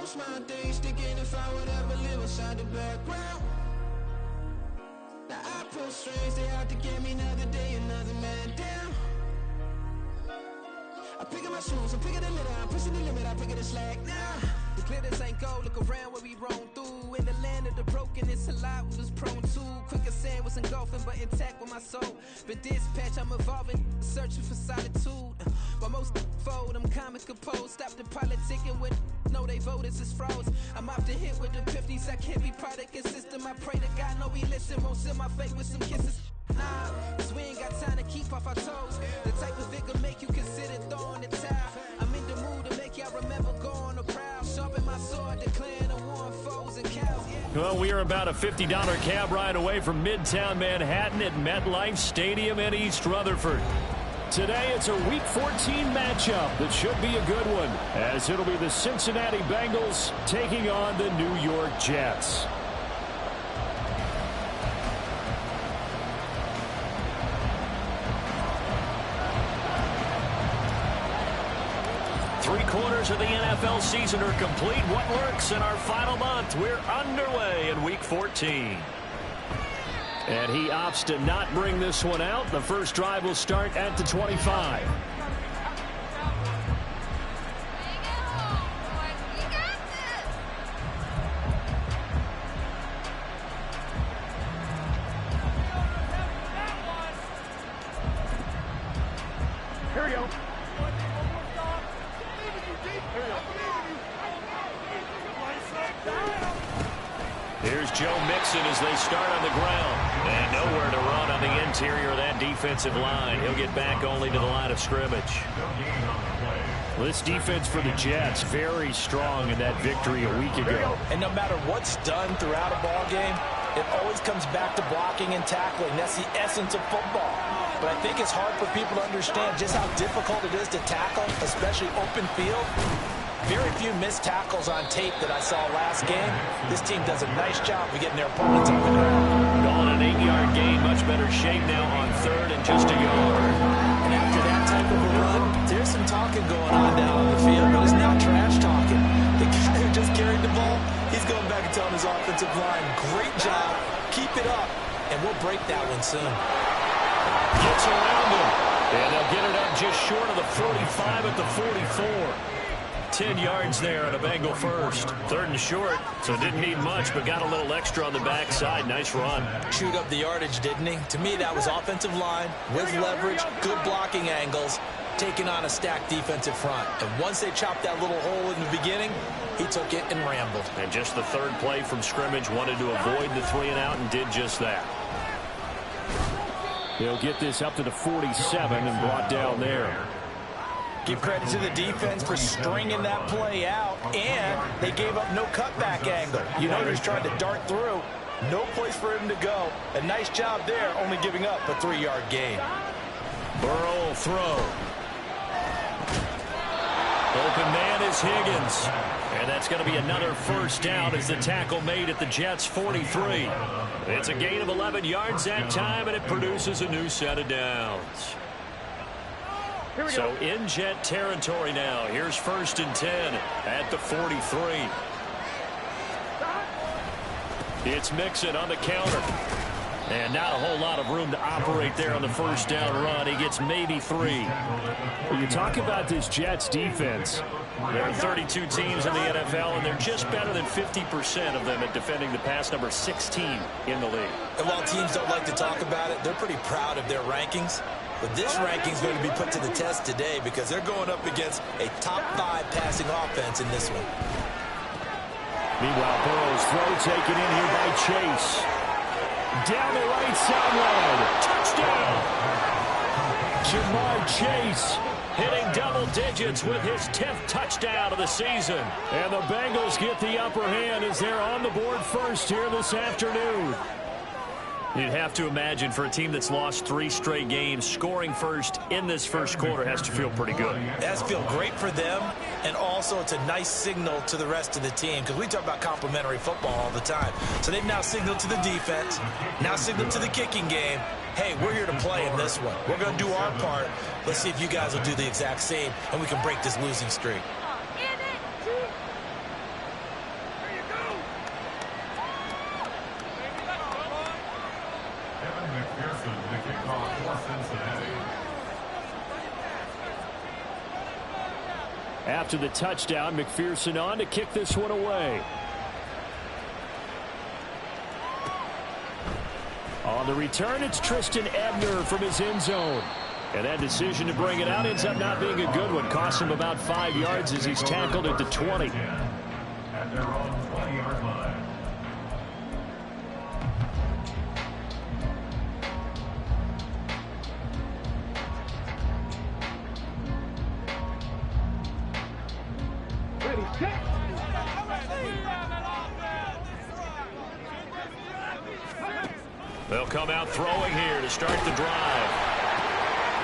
most my days thinking if I would ever live inside the background. Now I pull strings, they out to get me another day, another man down. I pick up my shoes, I'm picking the litter, I'm pushing the limit, I'm picking the slack now. The glitters ain't gold, look around where we roam through. In the land of the broken, it's a lot we was prone to. Quicker sand was engulfing, but intact with my soul. But dispatch, I'm evolving, searching for solitude. While most fold, I'm comic composed. Stop the politicking with no, they voters is frauds. I'm off the hit with the 50s, I can't be product and system. I pray to God, no, he listen, won't seal my fate with some kisses. Nah, cause we ain't got time to keep off our toes. The type of vigor make you consider throwing the towel. I'm in the mood to make y'all remember going to proud. Sharpen my sword, declaring a war on foes and cows. Yeah. Well, we are about a $50 cab ride away from Midtown Manhattan at MetLife Stadium in East Rutherford. Today, it's a Week 14 matchup that should be a good one, as it'll be the Cincinnati Bengals taking on the New York Jets. Three-quarters of the NFL season are complete. What works in our final month? We're underway in Week 14. And he opts to not bring this one out. The first drive will start at the 25. Here we go. Here's Joe Mixon as they start on the ground. And nowhere to run on the interior of that defensive line. He'll get back only to the line of scrimmage. This defense for the Jets, very strong in that victory a week ago. And no matter what's done throughout a ball game, it always comes back to blocking and tackling. That's the essence of football. But I think it's hard for people to understand just how difficult it is to tackle, especially open field. Very few missed tackles on tape that I saw last game. This team does a nice job of getting their opponents on the ground. Going an 8-yard gain, much better shape now on third and just a yard. And after that type of a run, there's some talking going on down on the field, but it's not trash talking. The guy who just carried the ball, he's going back and telling his offensive line, great job, keep it up, and we'll break that one soon. Gets around him, and they'll get it up just short of the 45 at the 44. 10 yards there on a Bengal first. Third and short, so didn't need much, but got a little extra on the backside. Nice run. Chewed up the yardage, didn't he? To me, that was offensive line with leverage, good blocking angles, taking on a stacked defensive front. And once they chopped that little hole in the beginning, he took it and rambled. And just the third play from scrimmage, wanted to avoid the 3-and-out and did just that. They'll get this up to the 47 and brought down there. Give credit to the defense for stringing that play out, and they gave up no cutback angle. You know, he's trying to dart through. No place for him to go. A nice job there, only giving up a 3-yard gain. Burrow will throw. Open man is Higgins. And that's going to be another first down as the tackle made at the Jets' 43. It's a gain of 11 yards that time, and it produces a new set of downs. So in Jet territory now. Here's 1st and 10 at the 43. It's Mixon on the counter. And not a whole lot of room to operate there on the first down run. He gets maybe 3. When you talk about this Jets defense, there are 32 teams in the NFL, and they're just better than 50% of them at defending the pass, number 16 in the league. And while teams don't like to talk about it, they're pretty proud of their rankings. But this ranking is going to be put to the test today because they're going up against a top 5 passing offense in this one. Meanwhile, Burrow's throw taken in here by Chase. Down the right sideline. Touchdown! Jamar Chase hitting double digits with his 10th touchdown of the season. And the Bengals get the upper hand as they're on the board first here this afternoon. You'd have to imagine for a team that's lost 3 straight games, scoring first in this first quarter has to feel pretty good. It has to feel great for them, and also it's a nice signal to the rest of the team because we talk about complimentary football all the time. So they've now signaled to the defense, now signaled to the kicking game, hey, we're here to play in this one. We're going to do our part. Let's see if you guys will do the exact same, and we can break this losing streak. After the touchdown, McPherson on to kick this one away. On the return, it's Tristan Ebner from his end zone. And that decision to bring it out ends up not being a good one. Costs him about 5 yards as he's tackled at the 20. At their own 20-yard line. They'll come out throwing here to start the drive.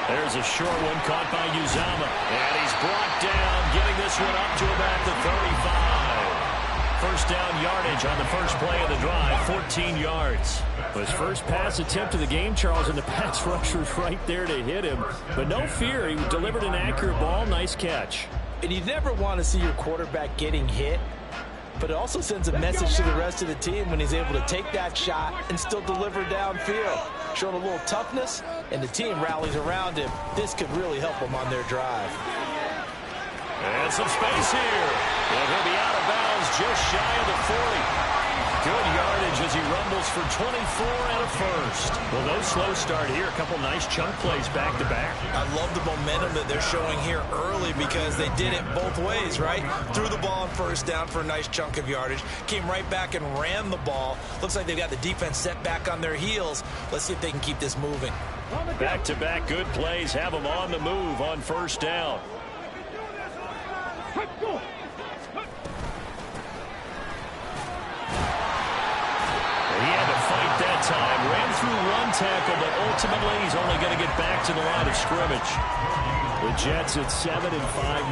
There's a short one caught by Uzama. And he's brought down, getting this one up to about the 35. First down yardage on the first play of the drive, 14 yards. His first pass attempt of the game, Charles, and the pass rusher's right there to hit him. But no fear, he delivered an accurate ball. Nice catch. And you never want to see your quarterback getting hit, but it also sends a message to the rest of the team when he's able to take that shot and still deliver downfield. Showing a little toughness, and the team rallies around him. This could really help them on their drive. And some space here. And he'll be out of bounds just shy of the 40. Good yardage as he rumbles for 24 and a first. Well, no slow start here. A couple nice chunk plays back-to-back. I love the momentum that they're showing here early because they did it both ways, right? Threw the ball on first down for a nice chunk of yardage. Came right back and ran the ball. Looks like they've got the defense set back on their heels. Let's see if they can keep this moving. Back-to-back good plays have them on the move on first down. He had to fight that time. Ran through one tackle, but ultimately he's only going to get back to the line of scrimmage. The Jets at 7-5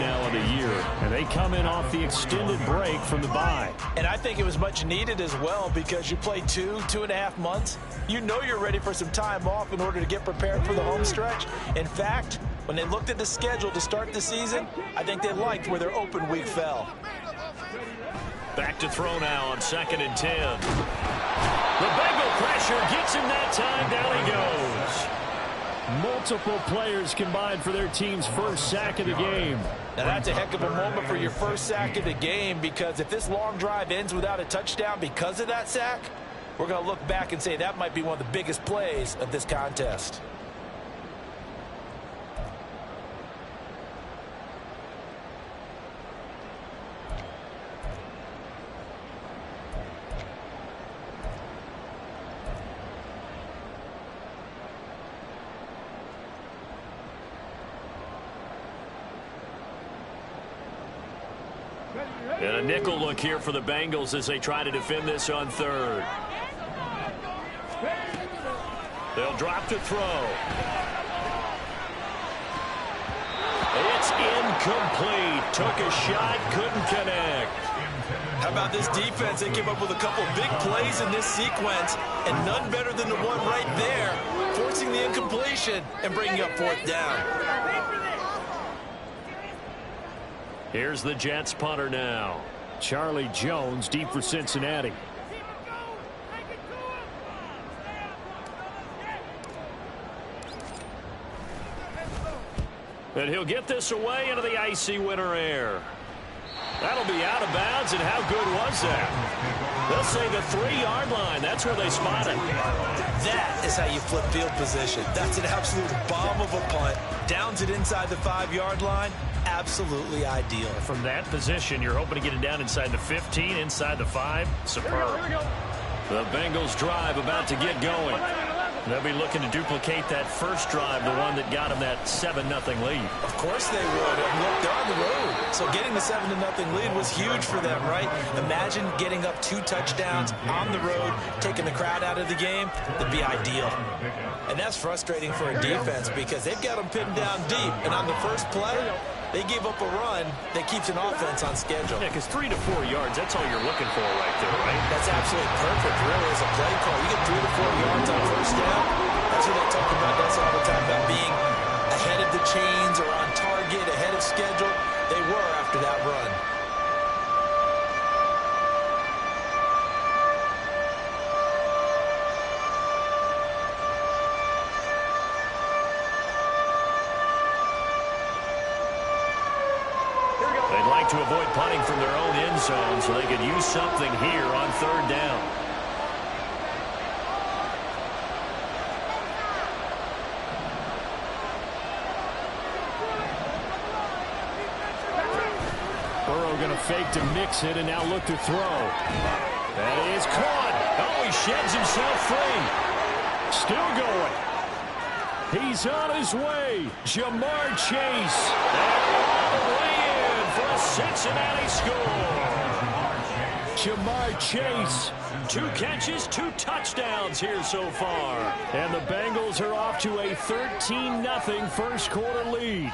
now in the year, and they come in off the extended break from the bye. And I think it was much needed as well because you play 2.5 months. You know you're ready for some time off in order to get prepared for the home stretch. In fact, when they looked at the schedule to start the season, I think they liked where their open week fell. Back to throw now on 2nd and 10. The Bengal pressure gets him that time. Down he goes. Multiple players combined for their team's first sack of the game. Now that's a heck of a moment for your first sack of the game because if this long drive ends without a touchdown because of that sack, we're going to look back and say that might be one of the biggest plays of this contest. And a nickel look here for the Bengals as they try to defend this on 3rd. They'll drop to throw. It's incomplete. Took a shot, couldn't connect. How about this defense? They came up with a couple big plays in this sequence, and none better than the one right there, forcing the incompletion and bringing up 4th down. Here's the Jets punter now. Charlie Jones deep for Cincinnati. And he'll get this away into the icy winter air. That'll be out of bounds, and how good was that? They'll say the 3-yard line. That's where they spot it. That is how you flip field position. That's an absolute bomb of a punt. Downs it inside the 5-yard line. Absolutely ideal. From that position, you're hoping to get it down inside the 15, inside the 5. Superb. The Bengals drive about to get going. They'll be looking to duplicate that first drive, the one that got them that 7-0 lead. Of course they would. And look, they're on the road. So getting the 7-0 lead was huge for them, right? Imagine getting up 2 touchdowns on the road, taking the crowd out of the game. That'd be ideal. And that's frustrating for a defense because they've got them pinned down deep. And on the first play, they gave up a run that keeps an offense on schedule. Yeah, because 3 to 4 yards, that's all you're looking for right there, right? That's absolutely perfect, really, as a play call. You get 3 to 4 yards on first down. That's what they talk about. That's all the time about being ahead of the chains or on target, ahead of schedule. They were after that run. to avoid punting from their own end zone so they could use something here on third down. Burrow going to fake to mix it and now look to throw. That is caught. Oh, he sheds himself free. Still going. He's on his way. Jamar Chase. And all the way in for a Cincinnati score. Jamar Chase. 2 catches, 2 touchdowns here so far. And the Bengals are off to a 13-0 first quarter lead.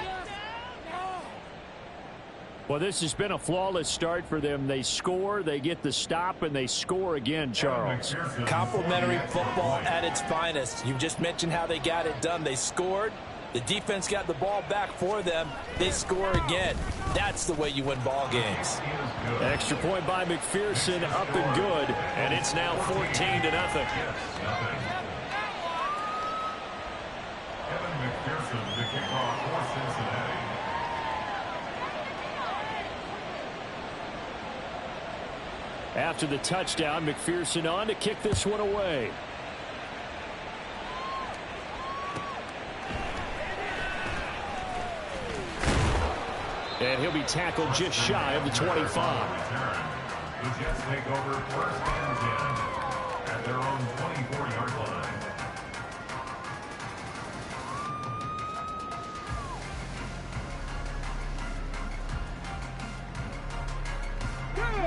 Well, this has been a flawless start for them. They score, they get the stop, and they score again, Charles. Complimentary football at its finest. You just mentioned how they got it done. They scored. The defense got the ball back for them. They score again. That's the way you win ball games. Extra point by McPherson, up and good. And it's now 14-0. Kevin McPherson, the kickoff for Cincinnati. After the touchdown, McPherson on to kick this one away. And he'll be tackled just shy of the 25. The Jets take over first and 10 at their own 24-yard line.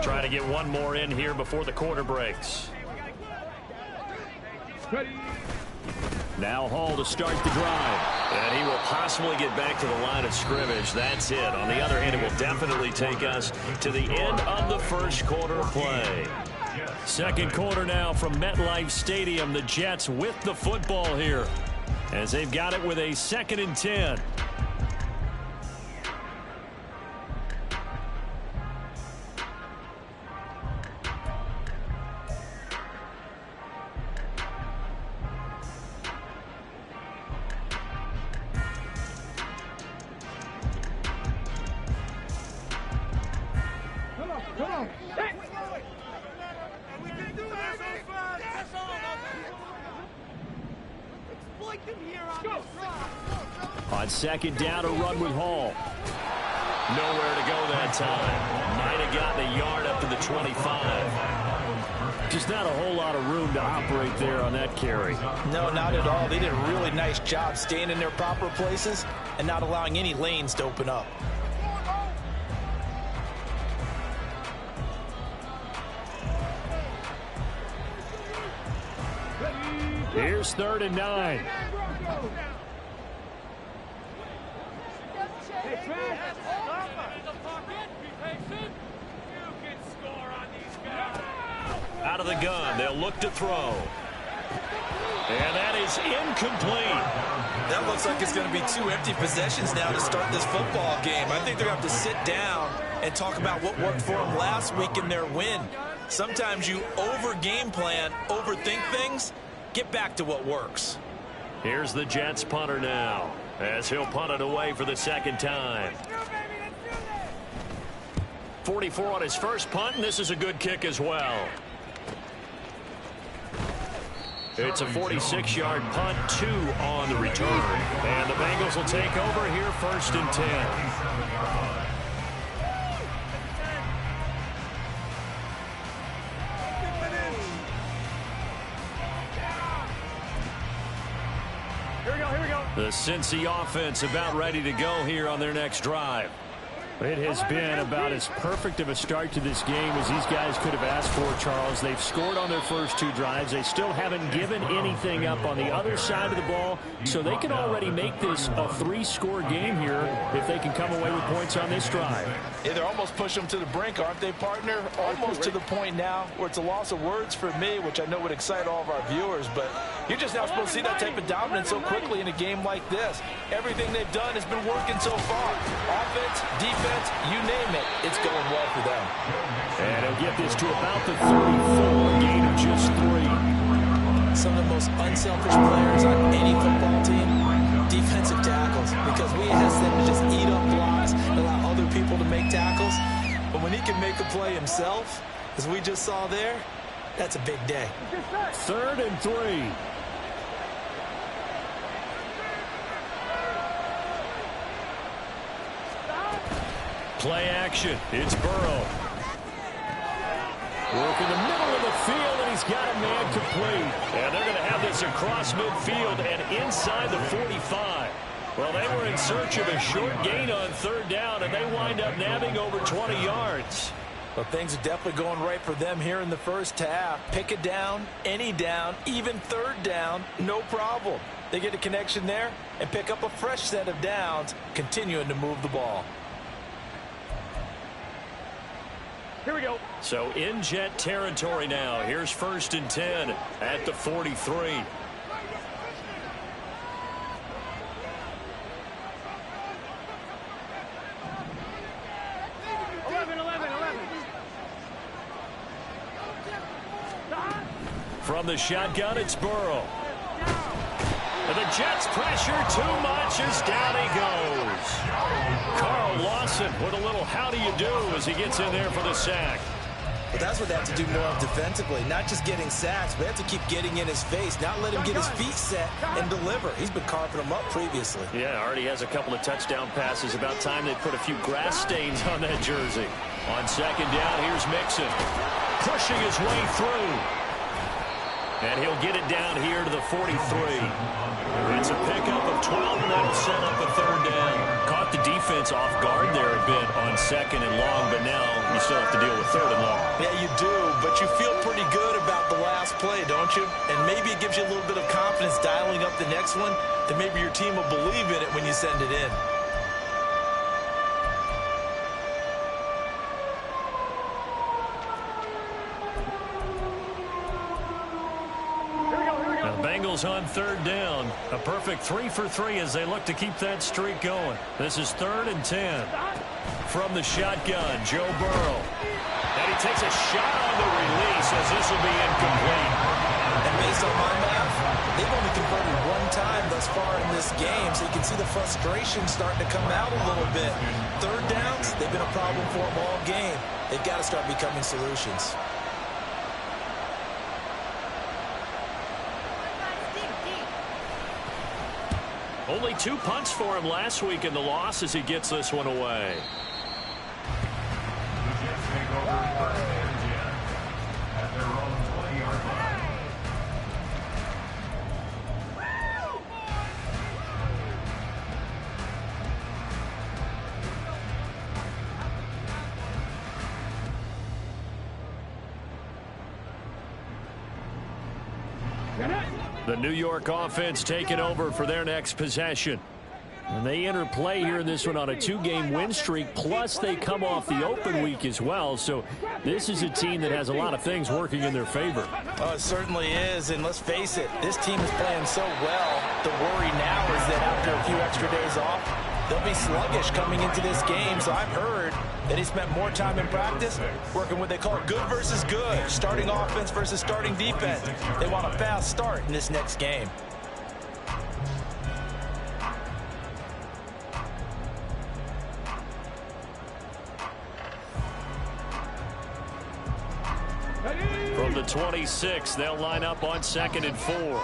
Try to get one more in here before the quarter breaks. Now Hall to start the drive. And he will possibly get back to the line of scrimmage. That's it. On the other hand, it will definitely take us to the end of the first quarter play. Second quarter now from MetLife Stadium. The Jets with the football here as they've got it with a 2nd and 10. On 2nd down, a run with Hall. Nowhere to go that time. Might have gotten a yard up to the 25. Just not a whole lot of room to operate there on that carry. No, not at all. They did a really nice job staying in their proper places and not allowing any lanes to open up. Here's 3rd and 9. Out of the gun, they'll look to throw. And that is incomplete. That looks like it's going to be 2 empty possessions now to start this football game. I think they're going to have to sit down and talk about what worked for them last week in their win. Sometimes you over-game plan, overthink things. Get back to what works. Here's the Jets punter now as he'll punt it away for the 2nd time. 44 on his first punt, and this is a good kick as well. It's a 46-yard punt, 2 on the return. And the Bengals will take over here 1st and 10. The Cincy offense about ready to go here on their next drive. It has been about as perfect of a start to this game as these guys could have asked for, Charles. They've scored on their first 2 drives. They still haven't given anything up on the other side of the ball, so they can already make this a 3-score game here if they can come away with points on this drive. Yeah, they're almost pushing them to the brink, aren't they, partner? Almost to the point now where it's a loss of words for me, which I know would excite all of our viewers, but you're just not supposed to see that type of dominance so quickly in a game like this. Everything they've done has been working so far. Offense, defense, you name it, it's going well for them. And he'll get this to about the 34, gain of just 3. Some of the most unselfish players on any football team defensive tackles, because we ask them to just eat up blocks and allow other people to make tackles. But when he can make a play himself, as we just saw there, that's a big day. 3rd and 3. Play action. It's Burrow. Work in the middle of the field, and he's got a man complete. And they're going to have this across midfield and inside the 45. Well, they were in search of a short gain on 3rd down, and they wind up nabbing over 20 yards. Well, things are definitely going right for them here in the first half. Pick a down, any down, even 3rd down, no problem. They get a connection there and pick up a fresh set of downs, continuing to move the ball. Here we go. So in Jet territory now. Here's 1st and 10 at the 43. 11. From the shotgun, it's Burrow. And the Jets pressure too much as down he goes. Carl Lawson with a little how do you do as he gets in there for the sack. But that's what they have to do more of defensively. Not just getting sacks, but they have to keep getting in his face. Not let him get his feet set and deliver. He's been carving them up previously. Yeah, already has a couple of touchdown passes. About time they put a few grass stains on that jersey. On 2nd down, here's Mixon. Pushing his way through. And he'll get it down here to the 43. It's a pickup of 12, and that'll set up a 3rd down. Caught the defense off guard there a bit on 2nd and long, but now you still have to deal with 3rd and long. Yeah, you do, but you feel pretty good about the last play, don't you? And maybe it gives you a little bit of confidence dialing up the next one, that maybe your team will believe in it when you send it in. Bengals on 3rd down. A perfect 3 for 3 as they look to keep that streak going. This is 3rd and 10. From the shotgun, Joe Burrow. And he takes a shot on the release as this will be incomplete. And based on my math, they've only converted 1 time thus far in this game, so you can see the frustration starting to come out a little bit. 3rd downs, they've been a problem for them all game. They've got to start becoming solutions. Only 2 punts for him last week in the loss as he gets this one away. The Jets take over 1st and 10 at their own 20-yard line. The New York offense taking over for their next possession. And they enter play here in this one on a 2-game win streak, plus they come off the open week as well. So this is a team that has a lot of things working in their favor. Oh, it certainly is, and let's face it, this team is playing so well. The worry now is that after a few extra days off, they'll be sluggish coming into this game. So I've heard that he spent more time in practice working what they call good versus good, starting offense versus starting defense. They want a fast start in this next game. From the 26, they'll line up on 2nd and 4.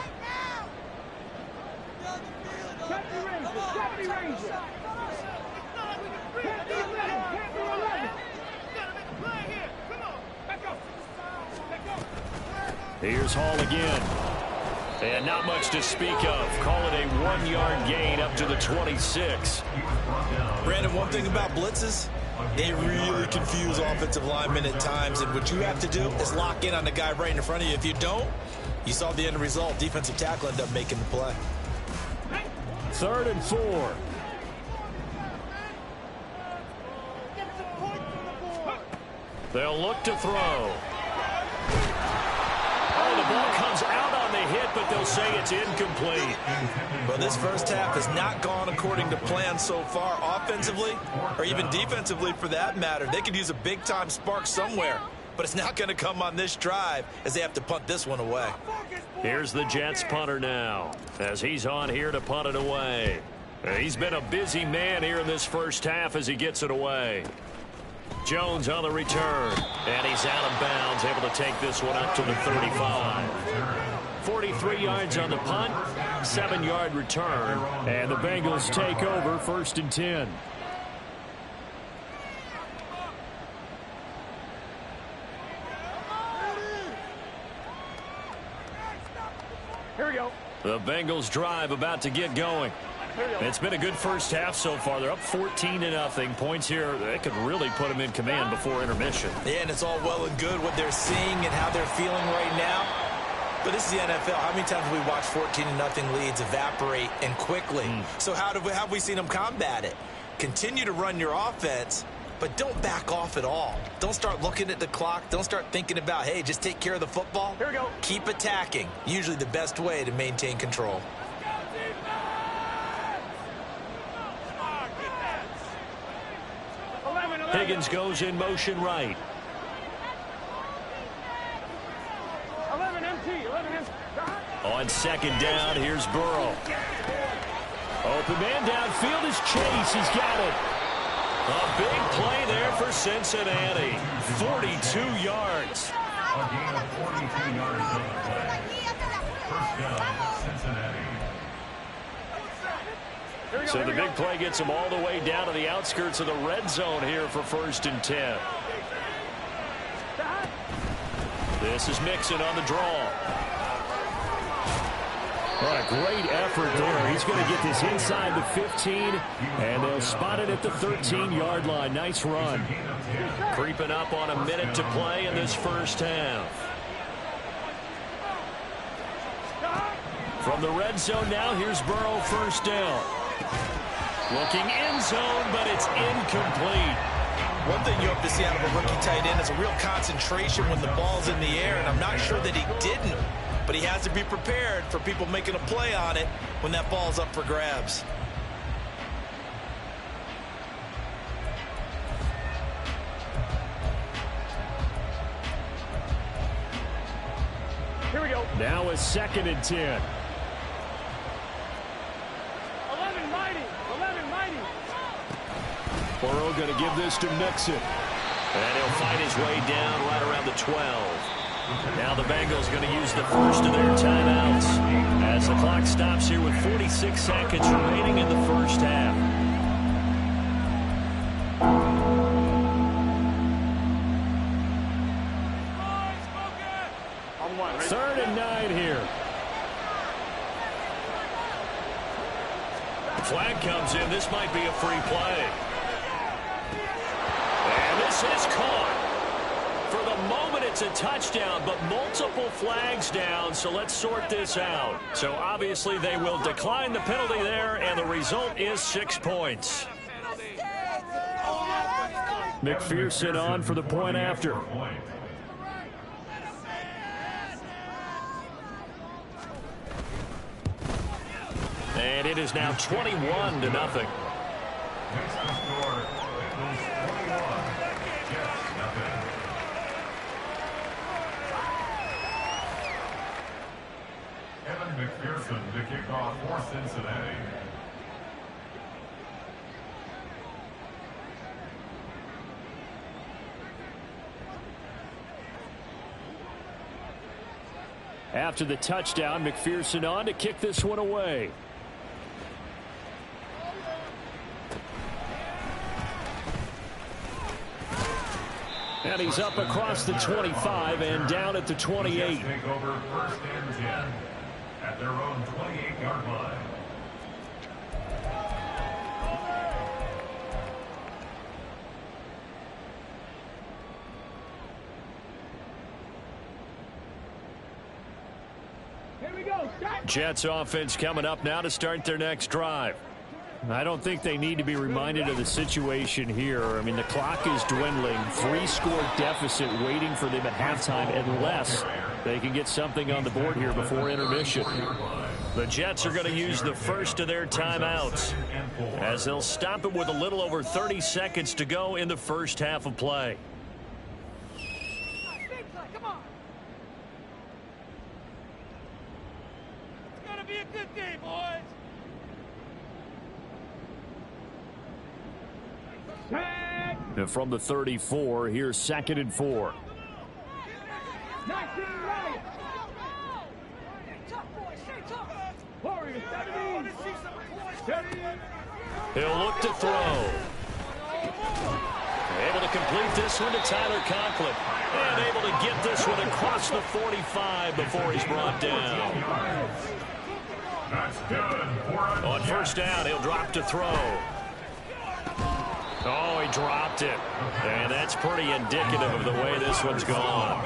Here's Hall again. And not much to speak of. Call it a 1-yard gain up to the 26. Brandon, one thing about blitzes, they really confuse offensive linemen at times, and what you have to do is lock in on the guy right in front of you. If you don't, you saw the end result. Defensive tackle ended up making the play. 3rd and 4. They'll look to throw. Oh, the ball comes out on the hit, but they'll say it's incomplete. Well, this first half has not gone according to plan so far, offensively or even defensively for that matter. They could use a big-time spark somewhere. but it's not going to come on this drive as they have to punt this one away. Here's the Jets punter now as he's on here to punt it away. He's been a busy man here in this first half as he gets it away. Jones on the return, and he's out of bounds, able to take this one up to the 35. 43 yards on the punt, 7-yard return, and the Bengals take over 1st and 10. Here we go. The Bengals drive about to get going. It's been a good first half so far. They're up 14-0. Points here, they could really put them in command before intermission. Yeah, and it's all well and good what they're seeing and how they're feeling right now. But this is the NFL. How many times have we watched 14-0 leads evaporate and quickly? So how have we seen them combat it? Continue to run your offense, but don't back off at all. Don't start looking at the clock. Don't start thinking about, hey, just take care of the football. Here we go. Keep attacking. Usually the best way to maintain control. Higgins goes in motion right. 11 empty. 11 empty. On 2nd down, here's Burrow. Open man downfield is Chase. He's got it. A big play there for Cincinnati. 42 yards. A gain of 42 yards on the play. First down, Cincinnati. So the big play gets him all the way down to the outskirts of the red zone here for 1st and 10. This is Mixon on the draw. What a great effort there. He's going to get this inside the 15, and they'll spot it at the 13-yard line. Nice run. Creeping up on a minute to play in this first half. From the red zone now, here's Burrow, 1st down. Looking end zone, but it's incomplete. One thing you have to see out of a rookie tight end is a real concentration when the ball's in the air, and I'm not sure that he didn't, but he has to be prepared for people making a play on it when that ball's up for grabs. Here we go. Now it's 2nd and 10. 11 mighty. 11 mighty. Burrow going to give this to Mixon. And he'll fight his way down right around the 12. Now the Bengals going to use the first of their timeouts as the clock stops here with 46 seconds remaining in the first half. On 1. 3rd and 9 here. Flag comes in. This might be a free play. And this is caught. For the moment, it's a touchdown, but multiple flags down, so let's sort this out. So obviously they will decline the penalty there, and the result is 6 points. McPherson on for the point after. And it is now 21-0. Makes the score, Bengals 21, Jets nothing. Evan McPherson to kick off for Cincinnati. After the touchdown, McPherson on to kick this one away. And he's up across the 25 and down at the 28. Jets take over 1st and 10 at their own 28-yard line. Here we go. Jets offense coming up now to start their next drive. I don't think they need to be reminded of the situation here. I mean, the clock is dwindling. 3-score deficit waiting for them at halftime unless they can get something on the board here before intermission. The Jets are going to use the first of their timeouts as they'll stop it with a little over 30 seconds to go in the first half of play. good day, boys. And from the 34, here's 2nd and 4. 19 right. Warriors, 70. He'll look to throw. Able to complete this one to Tyler Conklin. And able to get this one across the 45 before he's brought down. That's good. On first down, he'll drop to throw. Oh, he dropped it. And that's pretty indicative of the way this one's gone.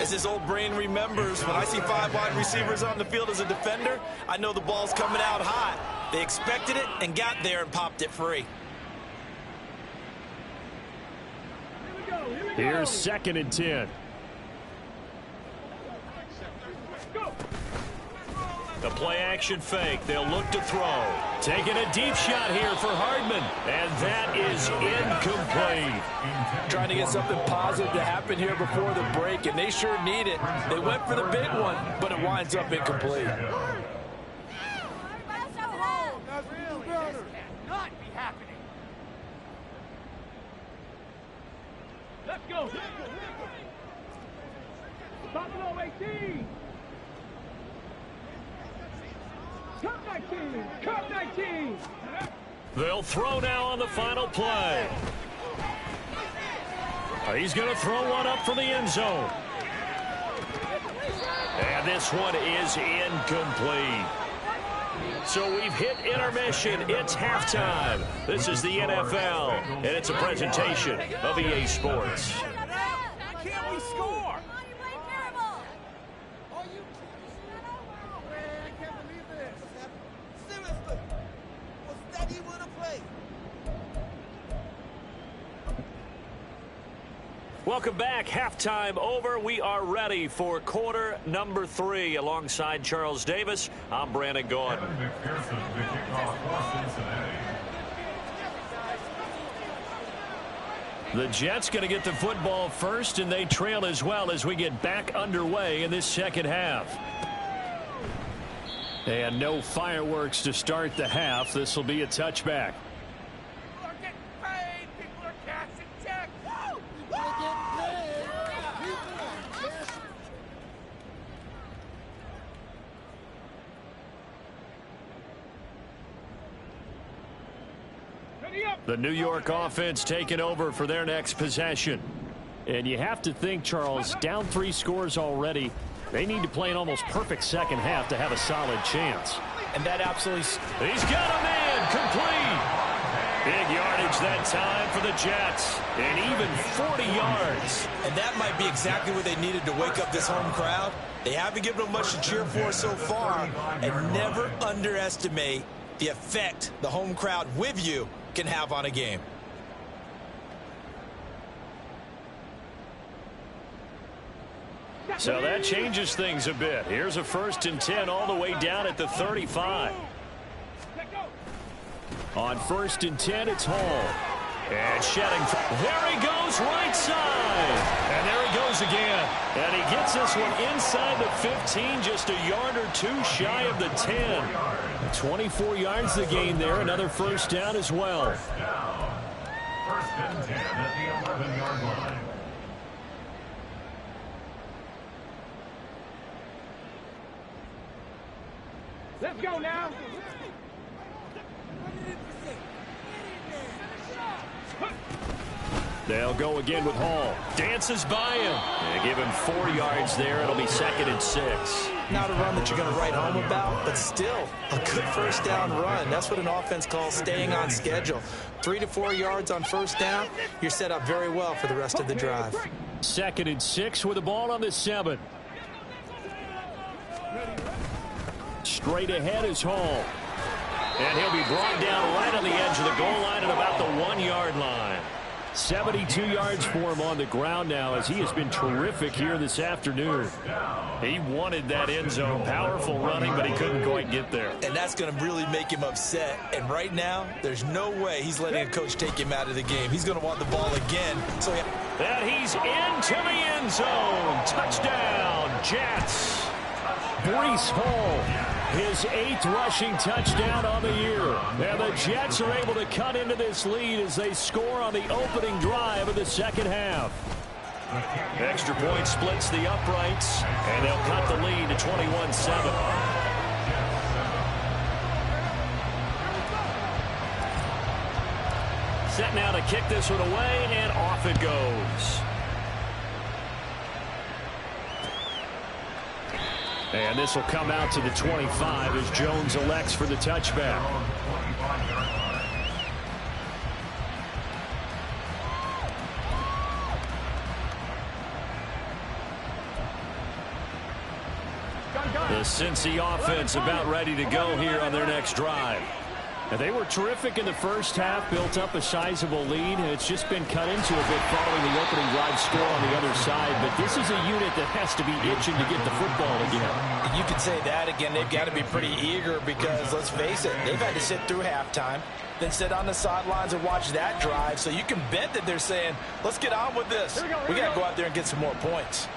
As his old brain remembers, when I see 5 wide receivers on the field as a defender, I know the ball's coming out hot. They expected it and got there and popped it free. Here's 2nd and 10. The play action fake. They'll look to throw. Taking a deep shot here for Hardman. And that is incomplete. Trying to get something positive to happen here before the break, and they sure need it. They went for the big one, but it winds up incomplete. Not be happening. Let's go. Buffalo 18. Cup 19. Cup 19. They'll throw now on the final play. He's going to throw one up from the end zone. And this one is incomplete. So we've hit intermission. It's halftime. This is the NFL, and it's a presentation of EA Sports. Can't we score? Welcome back. Halftime over. We are ready for quarter number 3. Alongside Charles Davis, I'm Brandon Gordon. Kevin McPherson to kick off for Cincinnati. The Jets going to get the football first, and they trail as well as we get back underway in this second half. And no fireworks to start the half. This will be a touchback. People are getting paid. People are cashing checks. Woo! The New York offense taking over for their next possession. And you have to think, Charles, down 3 scores already. They need to play an almost perfect second half to have a solid chance. And that absolutely... He's got a man complete. Big yardage that time for the Jets. And even 40 yards. And that might be exactly what they needed to wake up this home crowd. They haven't given them much to cheer for so far. And never underestimate the effect the home crowd with you can have on a game. So that changes things a bit. Here's a 1st and 10 all the way down at the 35. On 1st and 10, it's Hall. And shedding. There he goes, right side. And there he goes again. And he gets this one inside the 15, just a yard or 2 shy of the 10. 24 yards the gain there. Another 1st down as well. 1st and 10 at the 11-yard line. Let's go now. They'll go again with Hall. Dances by him. They give him 4 yards there. It'll be 2nd and 6. Not a run that you're going to write home about, but still a good 1st down run. That's what an offense calls staying on schedule. 3 to 4 yards on 1st down. You're set up very well for the rest of the drive. 2nd and 6 with the ball on the 7. Straight ahead is Hall. And he'll be brought down right on the edge of the goal line at about the 1-yard line. 72 yards for him on the ground now as he has been terrific here this afternoon. He wanted that end zone. Powerful running, but he couldn't quite get there. And that's going to really make him upset. And right now, there's no way he's letting a coach take him out of the game. He's going to want the ball again. So and he's into the end zone. Touchdown, Jets. Breece Hall His 8th rushing touchdown on the year. And the Jets are able to cut into this lead as they score on the opening drive of the second half. Extra point splits the uprights, and they'll cut the lead to 21-7. Set now to kick this one away, and off it goes. And this will come out to the 25 as Jones elects for the touchback. The Cincy offense about ready to go here on their next drive. And they were terrific in the first half, built up a sizable lead, and it's just been cut into a bit following the opening drive score on the other side. But this is a unit that has to be itching to get the football again. You could say that again. They've got to be pretty eager because, let's face it, they've had to sit through halftime, then sit on the sidelines and watch that drive. So you can bet that they're saying, let's get on with this. We got to go out there and get some more points.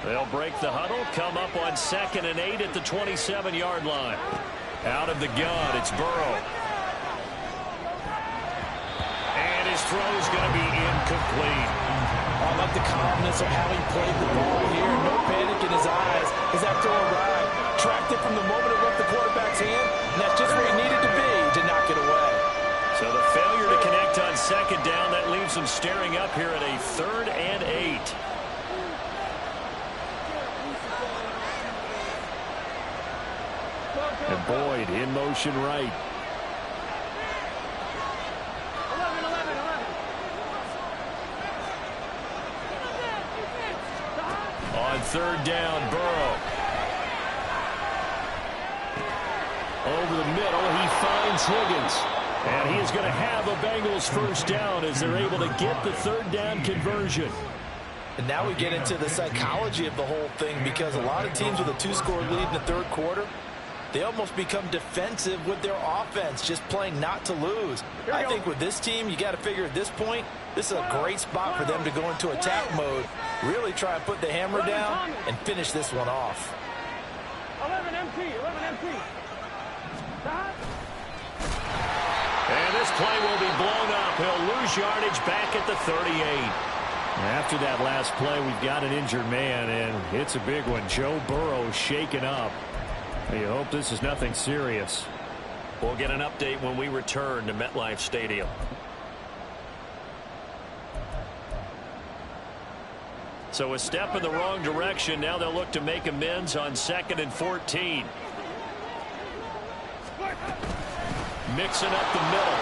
They'll break the huddle, come up on 2nd and 8 at the 27-yard line. Out of the gun, it's Burrow. And his throw's going to be incomplete. I like the calmness of how he played the ball here. No panic in his eyes as that throw arrived. Tracked it from the moment it left the quarterback's hand, and that's just where he needed to be to knock it away. So the failure to connect on 2nd down, that leaves him staring up here at a 3rd and 8. And Boyd in motion right. On 3rd down, Burrow. Over the middle, he finds Higgins. And he is going to have a Bengals first down as they're able to get the 3rd down conversion. And now we get into the psychology of the whole thing, because a lot of teams with a 2-score lead in the 3rd quarter, they almost become defensive with their offense, just playing not to lose. I think with this team, you got to figure at this point, this is a great spot for them to go into attack mode, really try and put the hammer down and finish this one off. 11 MT. And this play will be blown up. He'll lose yardage back at the 38. After that last play, we've got an injured man, and it's a big one. Joe Burrow shaken up. You hope this is nothing serious. We'll get an update when we return to MetLife Stadium. So a step in the wrong direction. Now they'll look to make amends on 2nd and 14. Mixing up the middle.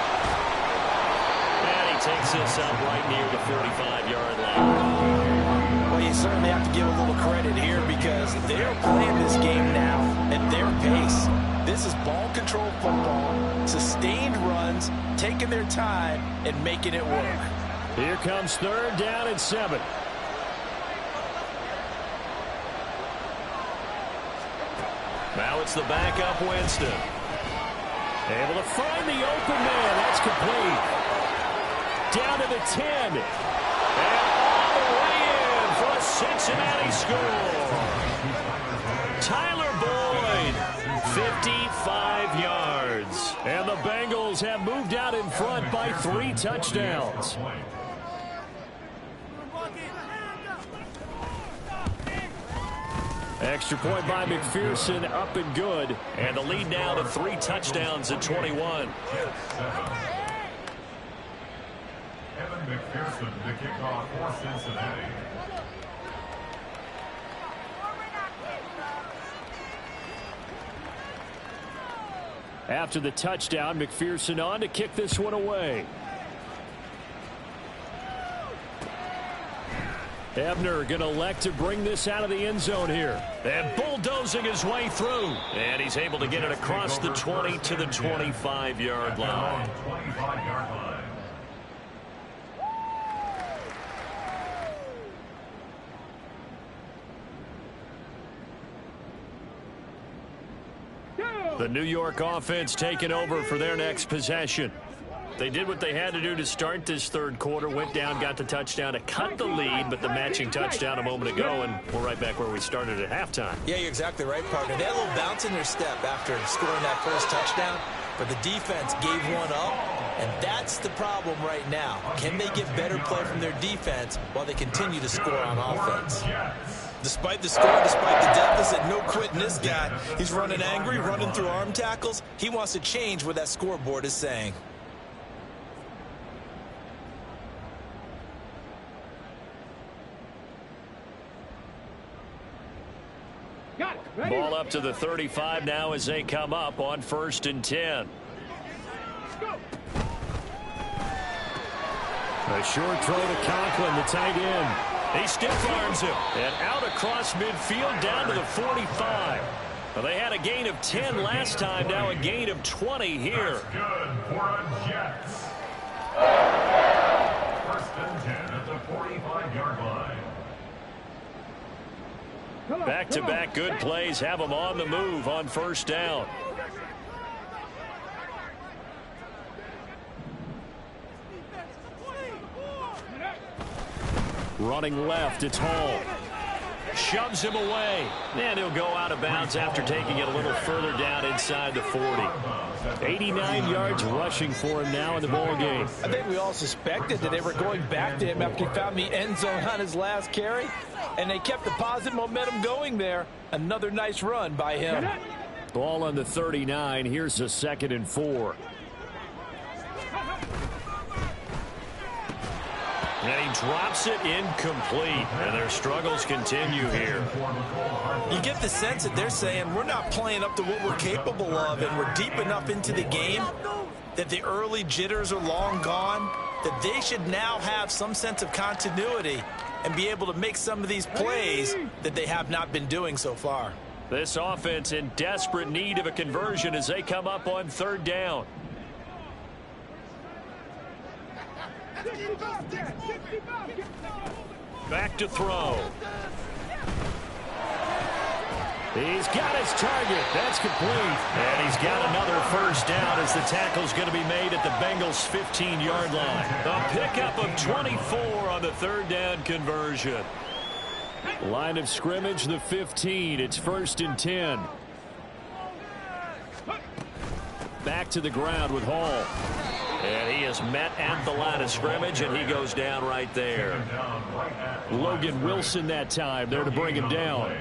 And he takes this up right near the 45-yard line. Well, you certainly have to give a little credit here because they're playing this game now at their pace. This is ball control football, sustained runs, taking their time and making it work. Here comes 3rd down and 7. Now it's the backup Winston. Able to find the open man. That's complete. Down to the 10. And all the way in for a Cincinnati score. Tyler Boyd, 55 yards. And the Bengals have moved out in front by 3 touchdowns. Extra point by McPherson, up and good. And the lead now to 3 touchdowns at 21. Evan McPherson to kick off for Cincinnati. After the touchdown, McPherson on to kick this one away. Ebner going to elect to bring this out of the end zone here. And bulldozing his way through. And he's able to get it across the 20 to the 25-yard line. 25-yard line. The New York offense taking over for their next possession. They did what they had to do to start this third quarter, went down, got the touchdown to cut the lead, but the matching touchdown a moment ago, and we're right back where we started at halftime. Yeah, you're exactly right, partner. They had a little bounce in their step after scoring that first touchdown, but the defense gave one up, and that's the problem right now. Can they get better play from their defense while they continue to score on offense? Despite the score, despite the deficit, no quitting this guy. He's running angry, running through arm tackles. He wants to change what that scoreboard is saying. Ball up to the 35 now as they come up on 1st and 10. A short throw to Conklin, the tight end. He stiff arms him and out across midfield down to the 45. Well, they had a gain of 10 last time, now a gain of 20 here. That's good for a Jets. 1st and 10 at the 45-yard line. Back-to-back good plays have them on the move on 1st down. Running left, it's Hall. Shoves him away. And he'll go out of bounds after taking it a little further down inside the 40. 89 yards rushing for him now in the ball game. I think we all suspected that they were going back to him after he found the end zone on his last carry, and they kept the positive momentum going there. Another nice run by him. Ball on the 39. Here's a 2nd and 4. And he drops it incomplete. And their struggles continue here. You get the sense that they're saying we're not playing up to what we're capable of, and we're deep enough into the game that the early jitters are long gone, that they should now have some sense of continuity and be able to make some of these plays that they have not been doing so far. This offense in desperate need of a conversion as they come up on 3rd down. Back to throw. He's got his target. That's complete. And he's got another 1st down as the tackle's going to be made at the Bengals' 15-yard line. A pickup of 24 on the 3rd down conversion. Line of scrimmage, the 15. It's 1st and 10. Back to the ground with Hall. And he is met at the line of scrimmage, and he goes down right there. Logan Wilson that time there to bring him down.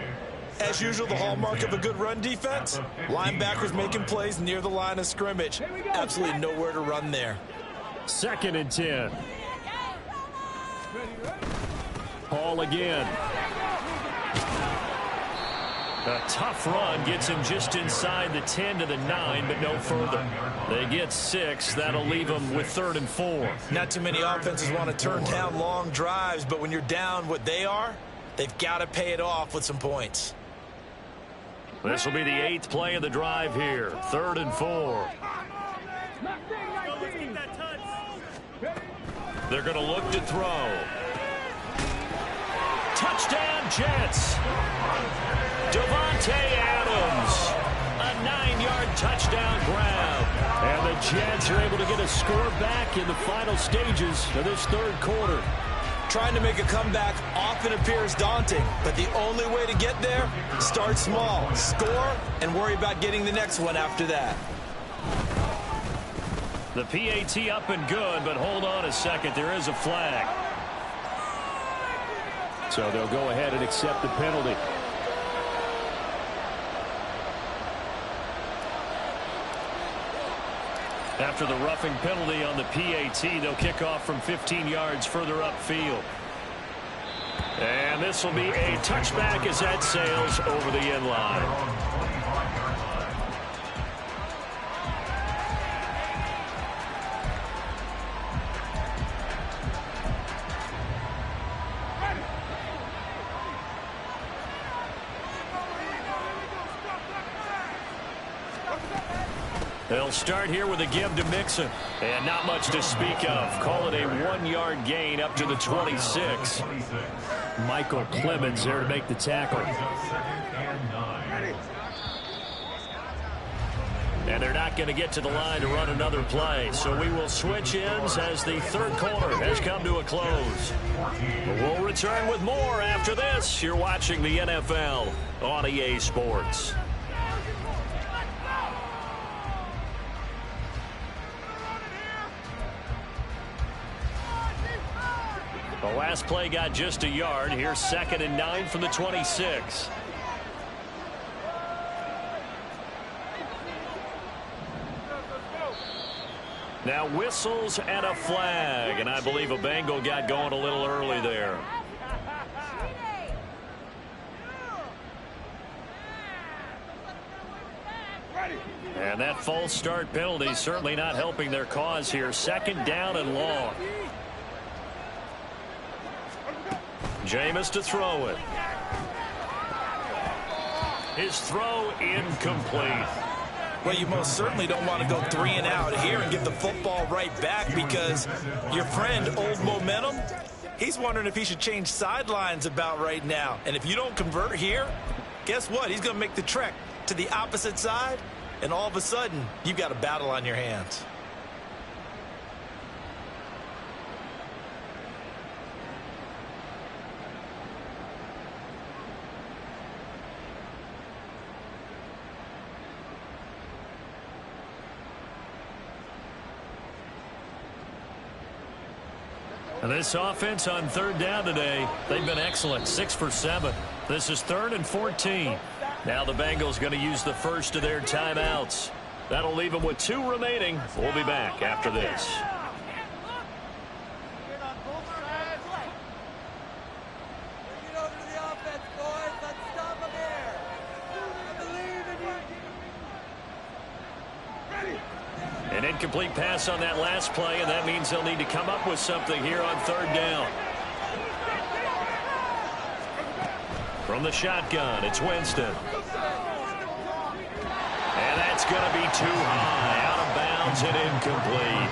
As usual, the hallmark of a good run defense, linebackers making plays near the line of scrimmage. Absolutely nowhere to run there. 2nd and 10. Hall again. A tough run gets him just inside the 10 to the 9, but no further. They get 6. That'll leave them with 3rd and 4. Not too many offenses want to turn down long drives, but when you're down what they are, they've got to pay it off with some points. This will be the 8th play of the drive here. 3rd and 4. They're going to look to throw. Touchdown, Jets. Devontae Adams. A 9-yard touchdown grab. And the Jets are able to get a score back in the final stages of this 3rd quarter. Trying to make a comeback often appears daunting, but the only way to get there, start small, score, and worry about getting the next one after that. The PAT up and good, but hold on a second. There is a flag. So they'll go ahead and accept the penalty. After the roughing penalty on the PAT, they'll kick off from 15 yards further upfield. And this will be a touchback as that sails over the end line. They'll start here with a give to Mixon. And not much to speak of. Call it a 1-yard gain up to the 26. Michael Clemens there to make the tackle. And they're not going to get to the line to run another play. So we will switch ends as the third quarter has come to a close. But we'll return with more after this. You're watching the NFL on EA Sports. The last play got just a yard. Here's 2nd and 9 from the 26. Now whistles and a flag, and I believe a Bengal got going a little early there. And that false start penalty certainly not helping their cause here. 2nd down and long. Jameis to throw it. His throw incomplete. Well, you most certainly don't want to go 3 and out here and get the football right back, because your friend, Old Momentum, he's wondering if he should change sidelines about right now. And if you don't convert here, guess what? He's going to make the trek to the opposite side, and all of a sudden, you've got a battle on your hands. This offense on 3rd down today, they've been excellent. 6 for 7. This is 3rd and 14. Now the Bengals going to use the first of their timeouts. That'll leave them with 2 remaining. We'll be back after this. An incomplete pass on that last play, and that means they'll need to come up with something here on 3rd down. From the shotgun, it's Winston. And that's going to be too high, out of bounds and incomplete.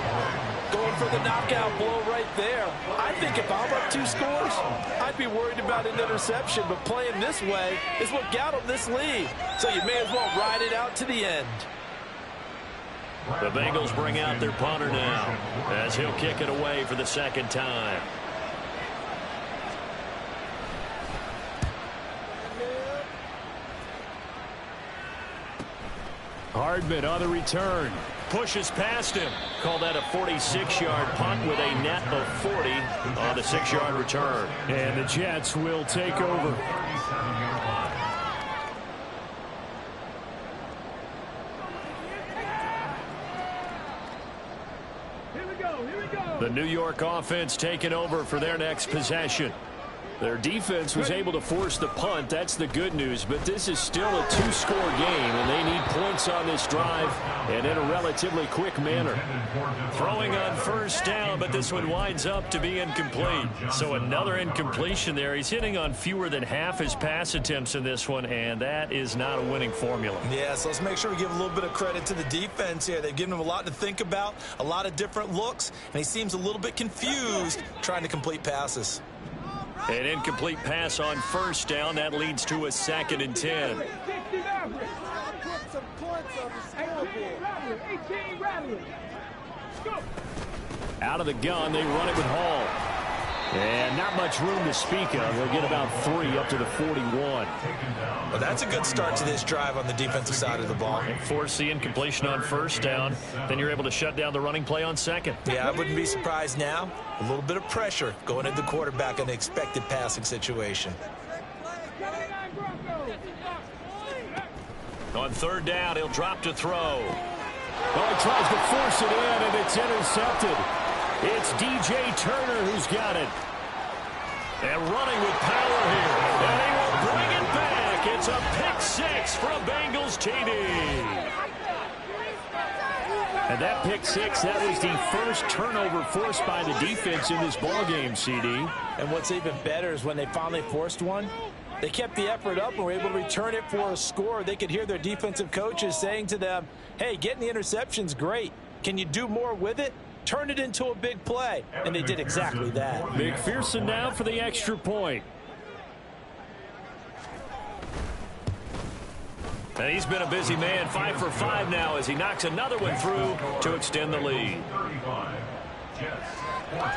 Going for the knockout blow right there. I think if I'm up 2 scores, I'd be worried about an interception, but playing this way is what got them this lead. So you may as well ride it out to the end. The Bengals bring out their punter now as he'll kick it away for the 2nd time. Hardman on the return. Pushes past him. Call that a 46-yard punt with a net of 40 on the 6-yard return. And the Jets will take over. The New York offense taking over for their next possession. Their defense was able to force the punt. That's the good news. But this is still a 2-score game, and they need points on this drive and in a relatively quick manner. Throwing on 1st down, but this one winds up to be incomplete. So another incompletion there. He's hitting on fewer than half his pass attempts in this one, and that is not a winning formula. Yeah, so let's make sure we give a little bit of credit to the defense here. They've given him a lot to think about, a lot of different looks, and he seems a little bit confused trying to complete passes. An incomplete pass on 1st down. That leads to a 2nd and 10. Out of the gun, they run it with Hall. And not much room to speak of. They'll get about 3 up to the 41. Well, that's a good start to this drive on the defensive side of the ball. Force the incompletion on 1st down. Then you're able to shut down the running play on 2nd. Yeah, I wouldn't be surprised now. A little bit of pressure going into the quarterback in an expected passing situation. On 3rd down, he'll drop to throw. Oh, he tries to force it in, and it's intercepted. It's DJ Turner who's got it. And running with power here. And he will bring it back. It's a pick-6 for a Bengals TD. And that pick-6, that was the first turnover forced by the defense in this ballgame, CD. And what's even better is when they finally forced one, they kept the effort up and were able to return it for a score. They could hear their defensive coaches saying to them, hey, getting the interception's great. Can you do more with it? Turn it into a big play. And they did exactly that. McPherson now for the extra point. And he's been a busy man, 5 for 5 now as he knocks another one through to extend the lead. 35, Jets 14.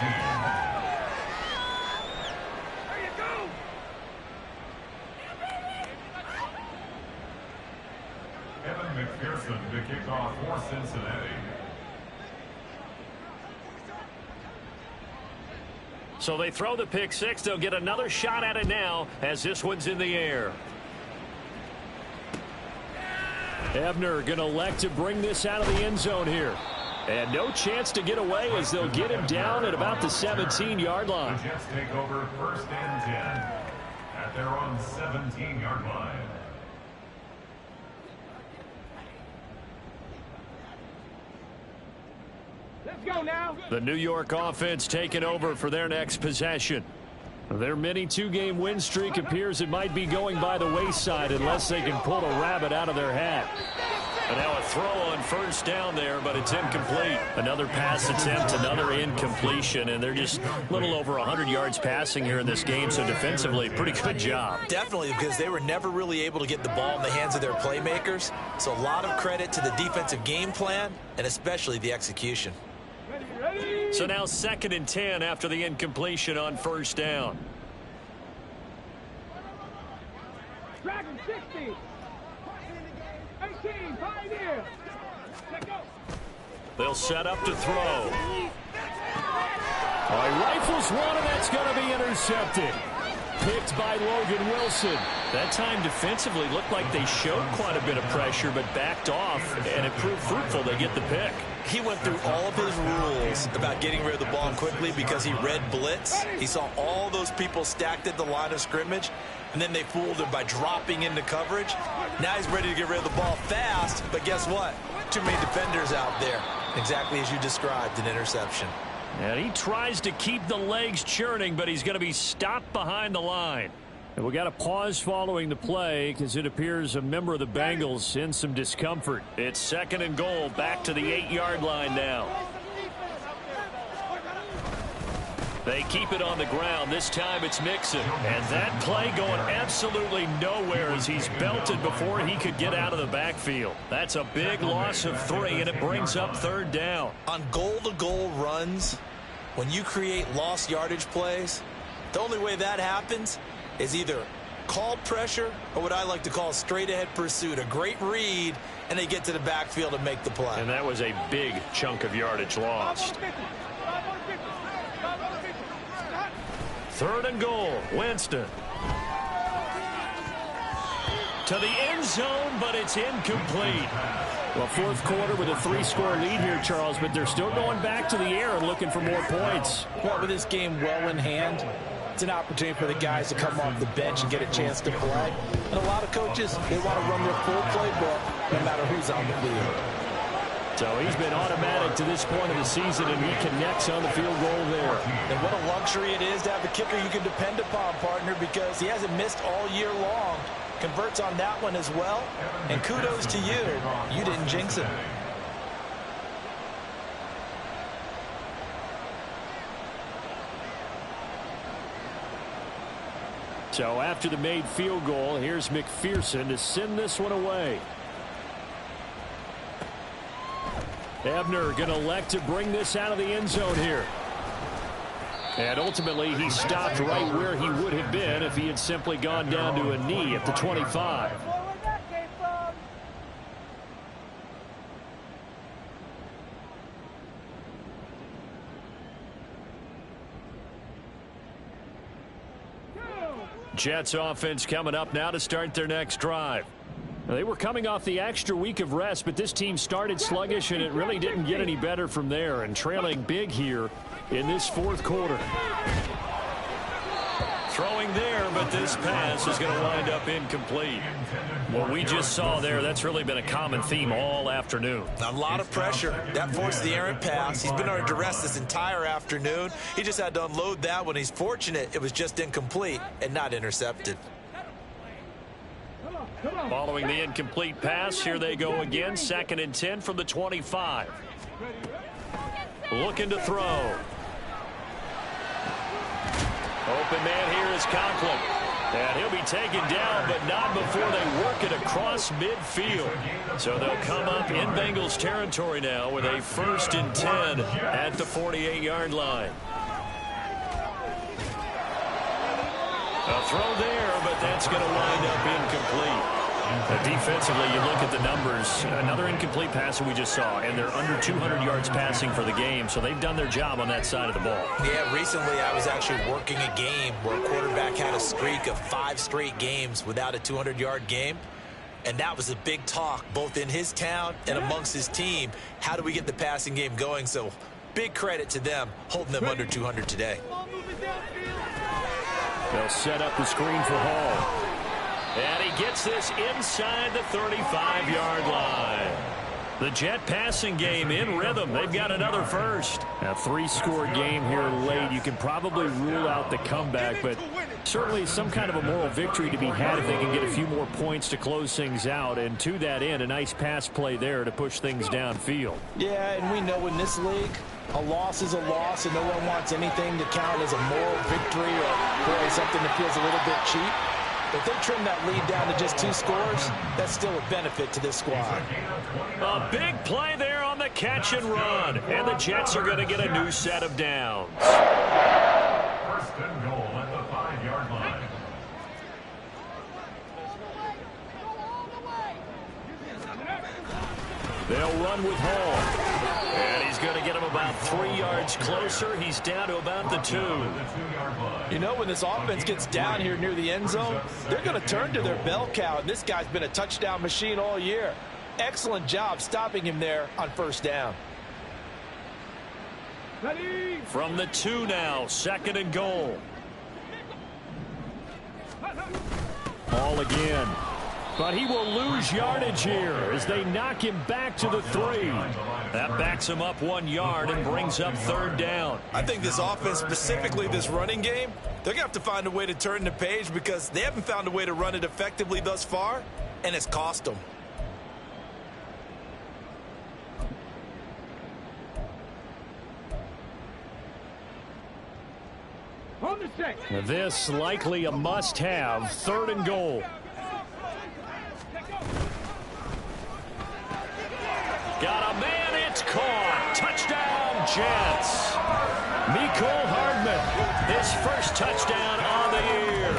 There you go. Evan McPherson to kick off for Cincinnati. So they throw the pick six. They'll get another shot at it now as this one's in the air. Ebner going to elect to bring this out of the end zone here. And no chance to get away as they'll get him down at about the 17-yard line. The Jets take over 1st and 10 at their own 17-yard line. Let's go now. The New York offense taking over for their next possession. Their mini two-game win streak appears it might be going by the wayside unless they can pull a rabbit out of their hat. And now a throw on 1st down there, but it's incomplete. Another pass attempt, another incompletion, and they're just a little over 100 yards passing here in this game, so defensively, pretty good job. Definitely, because they were never really able to get the ball in the hands of their playmakers. So a lot of credit to the defensive game plan, and especially the execution. So now 2nd and 10 after the incompletion on 1st down. Dragon 60. 18. Pioneer. Let go. They'll set up to throw. He rifles one, and that's going to be intercepted. Picked by Logan Wilson. That time defensively looked like they showed quite a bit of pressure, but backed off, and it proved fruitful. They get the pick. He went through all of his rules about getting rid of the ball quickly because he read blitz. He saw all those people stacked at the line of scrimmage, and then they fooled him by dropping into coverage. Now he's ready to get rid of the ball fast, but guess what? Too many defenders out there. Exactly as you described, an interception. And he tries to keep the legs churning, but he's going to be stopped behind the line. And we got a pause following the play because it appears a member of the Bengals in some discomfort. It's 2nd and goal, back to the 8-yard line now. They keep it on the ground. This time it's Mixon. And that play going absolutely nowhere as he's belted before he could get out of the backfield. That's a big loss of 3, and it brings up 3rd down. On goal-to-goal runs, when you create lost yardage plays, the only way that happens is either called pressure or what I like to call straight-ahead pursuit. A great read, and they get to the backfield and make the play. And that was a big chunk of yardage lost. 3rd and goal, Winston. To the end zone, but it's incomplete. Well, 4th quarter with a 3-score lead here, Charles, but they're still going back to the air and looking for more points. Well, with this game well in hand, it's an opportunity for the guys to come off the bench and get a chance to play. And a lot of coaches, they want to run their full playbook no matter who's on the field. So he's been automatic to this point of the season, and he connects on the field goal there. And what a luxury it is to have a kicker you can depend upon, partner, because he hasn't missed all year long. Converts on that one as well. And kudos to you. You didn't jinx it. So after the made field goal, here's McPherson to send this one away. Ebner going to elect to bring this out of the end zone here. And ultimately, he stopped right where he would have been if he had simply gone down to a knee at the 25. Jets offense coming up now to start their next drive. They were coming off the extra week of rest, but this team started sluggish, and it really didn't get any better from there, and trailing big here in this 4th quarter. Throwing there, but this pass is going to wind up incomplete. What we just saw there, that's really been a common theme all afternoon. A lot of pressure. That forced the errant pass. He's been under duress this entire afternoon. He just had to unload that one. He's fortunate it was just incomplete and not intercepted. Following the incomplete pass, here they go again. 2nd and 10 from the 25. Looking to throw. Open man here is Conklin. And he'll be taken down, but not before they work it across midfield. So they'll come up in Bengals territory now with a 1st and 10 at the 48-yard line. A throw there, but that's going to wind up incomplete. Defensively, you look at the numbers. Another incomplete pass that we just saw, and they're under 200 yards passing for the game, so they've done their job on that side of the ball. Yeah, recently I was actually working a game where a quarterback had a streak of 5 straight games without a 200-yard game, and that was a big talk both in his town and amongst his team. How do we get the passing game going? So big credit to them holding them under 200 today. They'll set up the screen for Hall. And he gets this inside the 35-yard line. The Jet passing game in rhythm. They've got another first. A 3-score game here late. You can probably rule out the comeback, but certainly some kind of a moral victory to be had if they can get a few more points to close things out. And to that end, a nice pass play there to push things downfield. Yeah, and we know in this league, a loss is a loss, and no one wants anything to count as a moral victory or something that feels a little bit cheap. If they trim that lead down to just 2 scores, that's still a benefit to this squad. A big play there on the catch and run. And the Jets are going to get a new set of downs. 1st and goal at the 5-yard line. They'll run with Hall. And he's going to get him about 3 yards closer. He's down to about the 2. You know, when this offense gets down here near the end zone, they're going to turn to their bell cow, and this guy's been a touchdown machine all year. Excellent job stopping him there on 1st down. From the 2 now, 2nd and goal. Ball again. But he will lose yardage here as they knock him back to the 3. That backs him up 1 yard and brings up 3rd down. I think this offense, specifically this running game, they're going to have to find a way to turn the page because they haven't found a way to run it effectively thus far, and it's cost them. This likely a must-have, 3rd and goal. Got a man, it's caught. Touchdown, Jets. Mecole Hardman, his 1st touchdown on the year.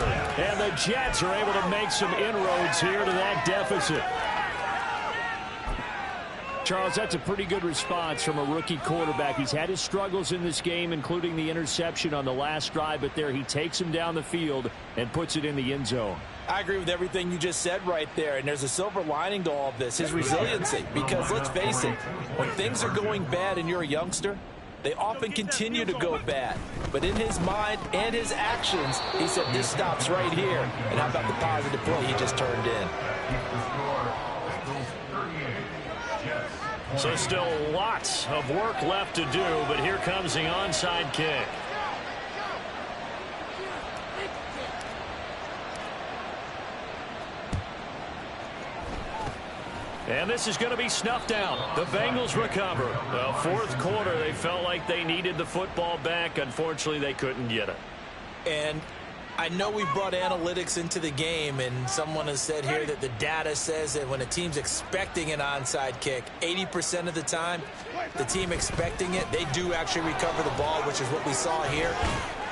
And the Jets are able to make some inroads here to that deficit. Charles, that's a pretty good response from a rookie quarterback. He's had his struggles in this game, including the interception on the last drive, but there he takes him down the field and puts it in the end zone. I agree with everything you just said right there, and there's a silver lining to all of this, his resiliency. Because let's face it, when things are going bad and you're a youngster, they often continue to go bad. But in his mind and his actions, he said this stops right here. And how about the positive play he just turned in? So still lots of work left to do, but here comes the onside kick. And this is going to be snuffed out. The Bengals recover. The 4th quarter, they felt like they needed the football back. Unfortunately, they couldn't get it. And I know we brought analytics into the game, and someone has said here that the data says that when a team's expecting an onside kick, 80% of the time, the team expecting it, they do actually recover the ball, which is what we saw here.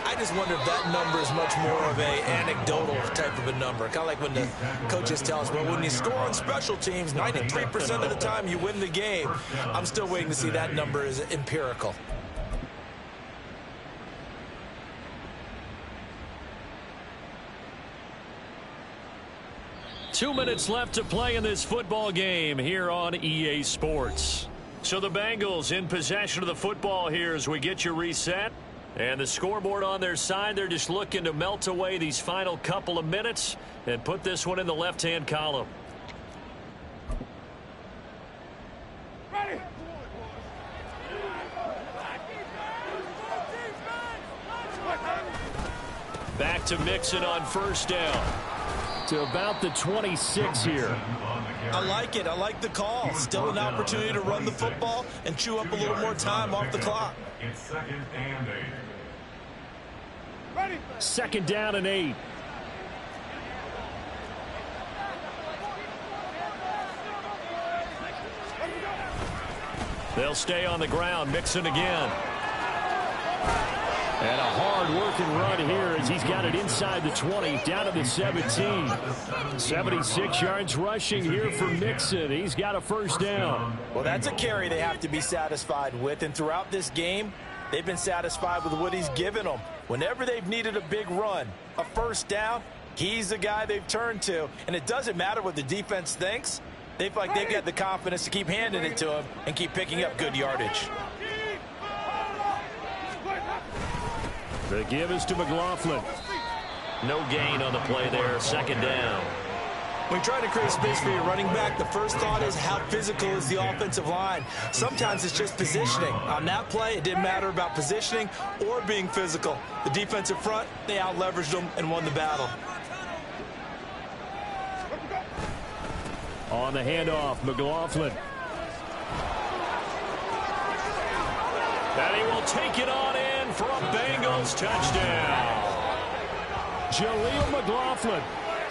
I just wonder if that number is much more of a anecdotal type of a number. Kind of like when the coaches tell us, well, when you score on special teams, 93% of the time you win the game. I'm still waiting to see that number is empirical. Two minutes left to play in this football game here on EA Sports. So the Bengals in possession of the football here as we get you reset. And the scoreboard on their side, they're just looking to melt away these final couple of minutes and put this one in the left-hand column. Ready. Back to Mixon on 1st down. To about the 26 here. I like it. I like the call. Still an opportunity to run the football and chew up a little more time off the clock. It's 2nd and 8. Ready. 2nd down and 8. They'll stay on the ground. Mixon again. And a hard-working run here as he's got it inside the 20, down to the 17. 76 yards rushing here for Mixon. He's got a first down. Well, that's a carry they have to be satisfied with. And throughout this game, they've been satisfied with what he's given them. Whenever they've needed a big run, a first down, he's the guy they've turned to. And it doesn't matter what the defense thinks. They feel like they've got the confidence to keep handing it to him and keep picking up good yardage. The give is to McLaughlin. No gain on the play there. Second down. When you're trying to create space for your running back, the first thought is how physical is the offensive line. Sometimes it's just positioning. On that play, it didn't matter about positioning or being physical. The defensive front, they out-leveraged them and won the battle. On the handoff, McLaughlin. And he will take it on in for a Bengals touchdown. Jaleel McLaughlin,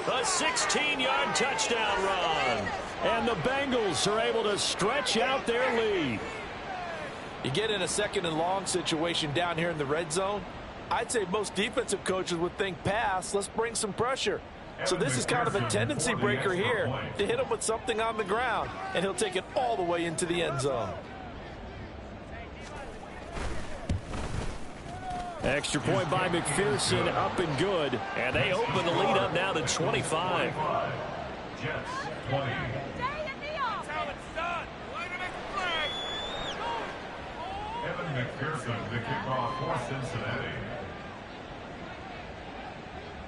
a 16-yard touchdown run. And the Bengals are able to stretch out their lead. You get in a second and long situation down here in the red zone, I'd say most defensive coaches would think pass, let's bring some pressure. So this is kind of a tendency breaker here to hit him with something on the ground, and he'll take it all the way into the end zone. Extra point by McPherson, up and good. And they open the lead up now to 25. Jets 20. That's how it's done. Way to make a play. Evan McPherson, the kickoff for Cincinnati.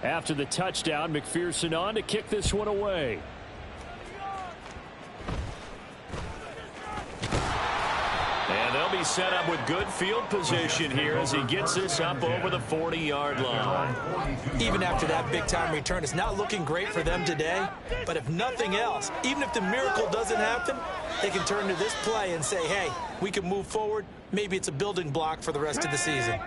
After the touchdown, McPherson on to kick this one away. And they'll be set up with good field position here as he gets this up over the 40-yard line. Even after that big-time return, it's not looking great for them today. But if nothing else, even if the miracle doesn't happen, they can turn to this play and say, hey, we can move forward. Maybe it's a building block for the rest of the season.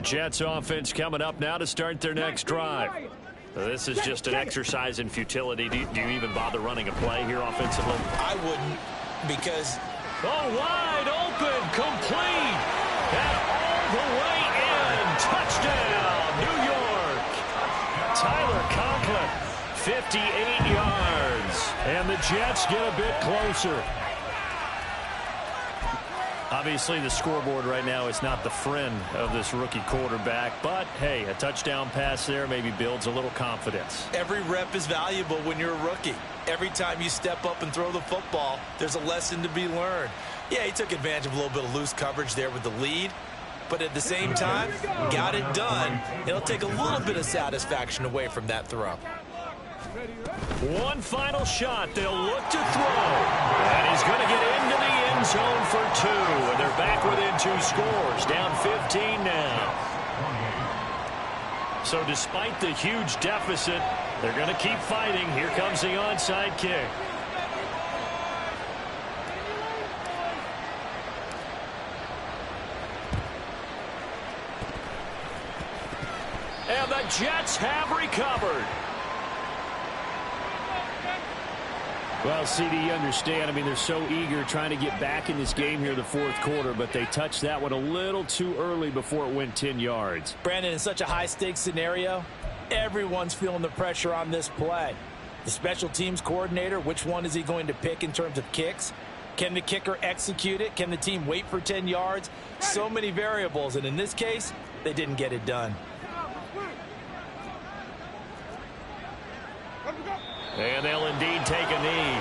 Jets offense coming up now to start their next drive. This is just an exercise in futility. Do you even bother running a play here offensively? I wouldn't, because... Oh, wide open, complete, and all the way in. Touchdown, New York. Tyler Conklin, 58 yards. And the Jets get a bit closer. Obviously, the scoreboard right now is not the friend of this rookie quarterback. But, hey, a touchdown pass there maybe builds a little confidence. Every rep is valuable when you're a rookie. Every time you step up and throw the football, there's a lesson to be learned. Yeah, he took advantage of a little bit of loose coverage there with the lead. But at the same time, got it done. It'll take a little bit of satisfaction away from that throw. One final shot. They'll look to throw. And he's going to get into the end zone for two. And they're back within 2 scores. Down 15 now. So despite the huge deficit, they're going to keep fighting. Here comes the onside kick. And the Jets have recovered. Well, CD, you understand. I mean, they're so eager trying to get back in this game here in the fourth quarter, but they touched that one a little too early before it went 10 yards. Brandon, in such a high-stakes scenario, everyone's feeling the pressure on this play. The special teams coordinator, which one is he going to pick in terms of kicks? Can the kicker execute it? Can the team wait for 10 yards? So many variables, and in this case, they didn't get it done. And they'll indeed take a knee.